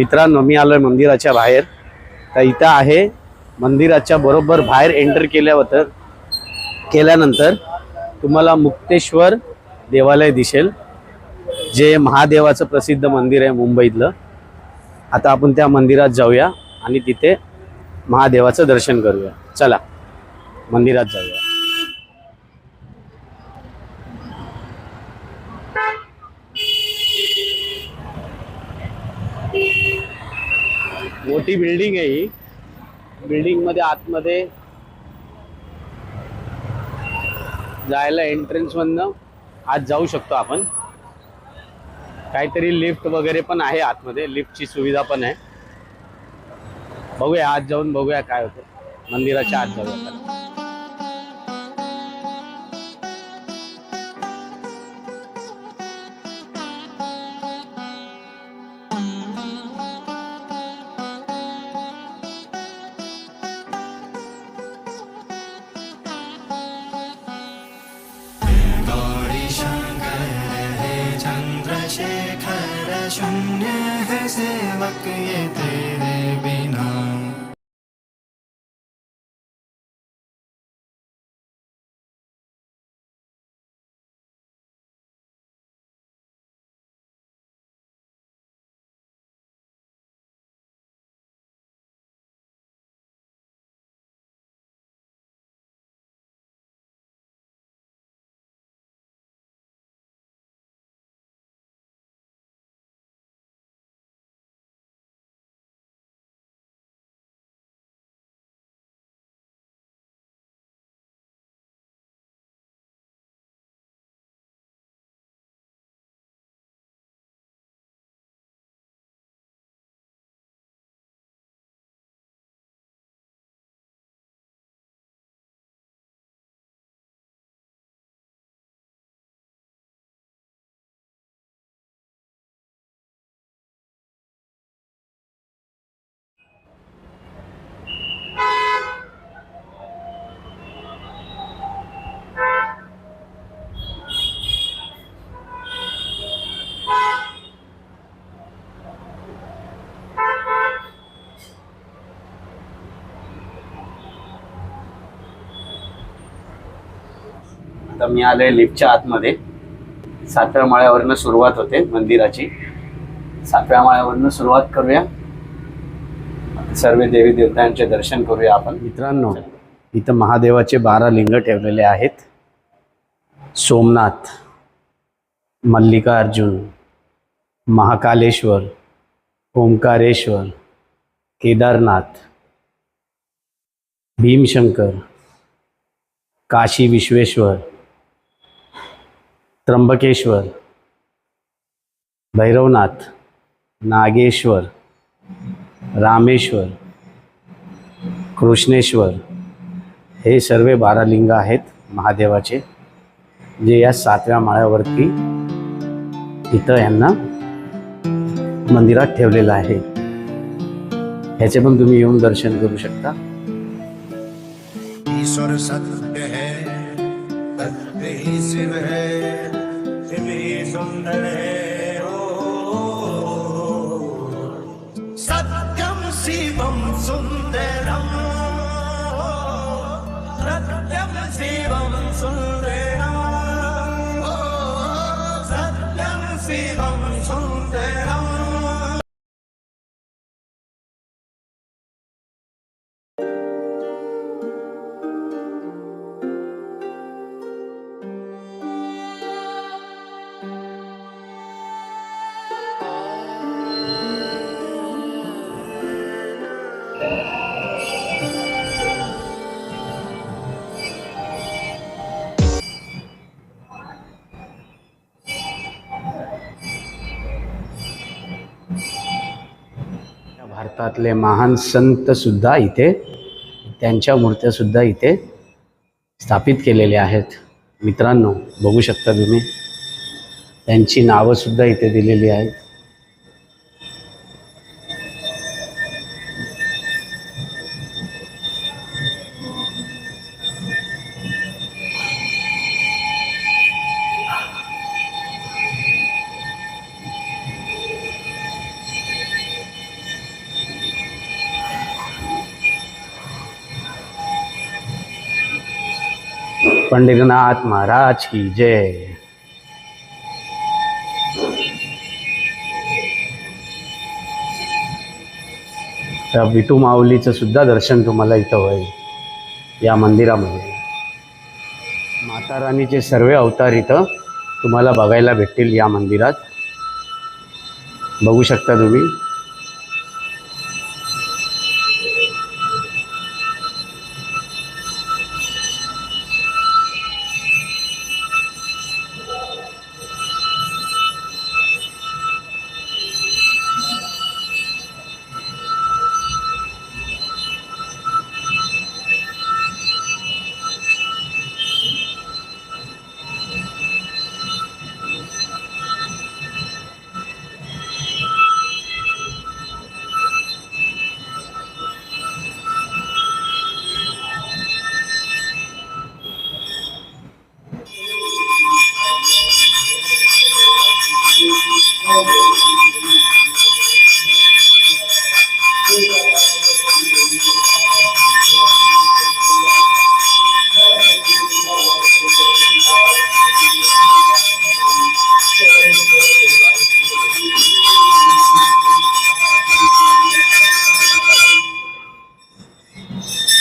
मित्रांनो, मी आलोय मंदिराच्या बाहेर. तर इथं आहे मंदिराच्या बरोबर बाहेर एंटर केल्यानंतर तुम्हाला मुक्तेश्वर देवालय दिसेल, जे महादेवाचं प्रसिद्ध मंदिर आहे मुंबईतलं. आता आपण त्या मंदिरात जाऊया आणि तिथे महादेवाचं दर्शन करूया. चला मंदिरात जाऊया. मोठी बिल्डिंग आहे ही. बिल्डिंग मध्ये आतमध्ये जायला एंट्रन्स मधनं आत जाऊ शकतो आपण. काहीतरी लिफ्ट वगैरे पण आहे आतमध्ये, लिफ्टची सुविधा पण आहे. बघूया आत जाऊन बघूया काय होतं. मंदिराच्या आत जाऊया. शून्य है सेवक ये तेरे बिना. आता मी आलोय लिफ्टच्या आतमध्ये. 7व्या माळ्यावरनं सुरुवात होते मंदिराची. 7व्या माळ्यावरनं सुरुवात करूया. सर्व देवी देवतांचे दर्शन करूया आपण. मित्रांनो, इथं महादेवाचे 12 लिंग ठेवलेले आहेत. सोमनाथ, मल्लिकार्जुन, महाकालेश्वर, ओंकारेश्वर, केदारनाथ, भीमशंकर, काशी विश्वेश्वर, त्र्यंबकेश्वर, भैरवनाथ, नागेश्वर, रामेश्वर, कृष्णेश्वर, हे सर्व 12 लिंग आहेत महादेवाचे, जे या 7व्या माळ्यावरती इथं यांना मंदिरात ठेवलेलं आहे. ह्याचे पण तुम्ही येऊन दर्शन करू शकता. ईश्वर सत्य है, सत्य ही शिव है, शिव ही सुंदर है. सत्यम शिवम सुंदरम, सत्यम शिवम सुंदरम, सत्यम शिवम सुंदरम. भारतातले महान संत सुद्धा इथे, त्यांच्या मूर्त्या सुद्धा इथे स्थापित केलेल्या आहेत. मित्रांनो, बघू शकता तुम्ही, त्यांची नावं सुद्धा इथे दिलेली आहेत. पंढरीनाथ महाराज की जय. त्या विठू माऊलीचं सुद्धा दर्शन तुम्हाला इथं होईल या मंदिरामध्ये. माता राणीचे सर्व अवतार इथं तुम्हाला बघायला भेटतील या मंदिरात. बघू शकता तुम्ही.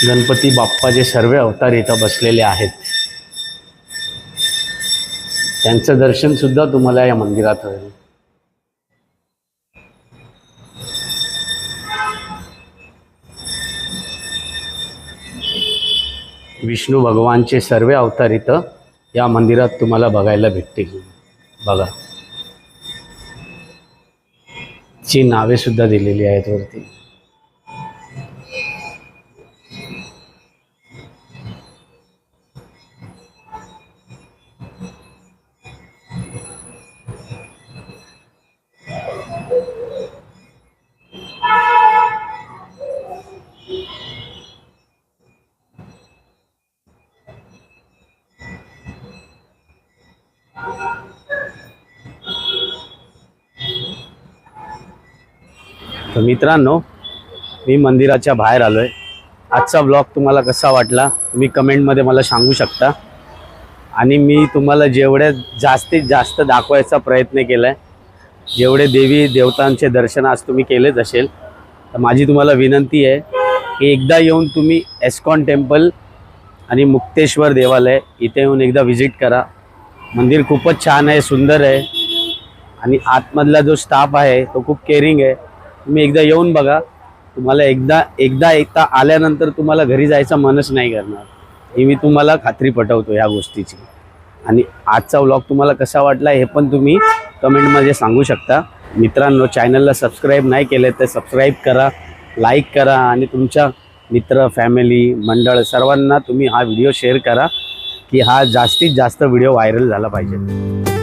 गणपती बाप्पाचे सर्व अवतार इथं बसलेले आहेत. त्यांचं दर्शन सुद्धा तुम्हाला या मंदिरात होईल. विष्णू भगवानचे सर्व अवतार इथं या मंदिरात तुम्हाला बघायला भेटतील. बघा, ची नावे सुद्धा दिलेली आहेत वरती. तर मित्रांनो, मी मंदिराच्या बाहेर आलो आहे. आजचा ब्लॉग तुम्हाला कसा वाटला तुम्ही कमेंटमध्ये मला सांगू शकता. आणि मी तुम्हाला जेवढे जास्तीत जास्त दाखवायचा प्रयत्न केला आहे, जेवढे देवी देवतांचे दर्शन आज तुम्ही केलेच असेल, तर माझी तुम्हाला विनंती आहे की एकदा येऊन तुम्ही एस्कॉन टेम्पल आणि मुक्तेश्वर देवालय इथे येऊन एकदा व्हिजिट करा. मंदिर खूपच छान आहे, सुंदर आहे आणि आतमधला जो स्टाफ आहे तो खूप केअरिंग आहे. तुम्ही एकदा येऊन बघा. तुम्हाला एकदा आल्यानंतर तुम्हाला घरी जायचं मनच नाही करणार, ही मी तुम्हाला खात्री पटवतो ह्या गोष्टीची. आणि आजचा व्लॉग तुम्हाला कसा वाटला हे पण तुम्ही कमेंटमध्ये सांगू शकता. मित्रांनो, चॅनलला सबस्क्राईब नाही केलं तर सबस्क्राईब करा, लाईक करा आणि तुमच्या मित्र, फॅमिली, मंडळ सर्वांना तुम्ही हा व्हिडिओ शेअर करा की हा जास्तीत जास्त व्हिडिओ व्हायरल झाला पाहिजे.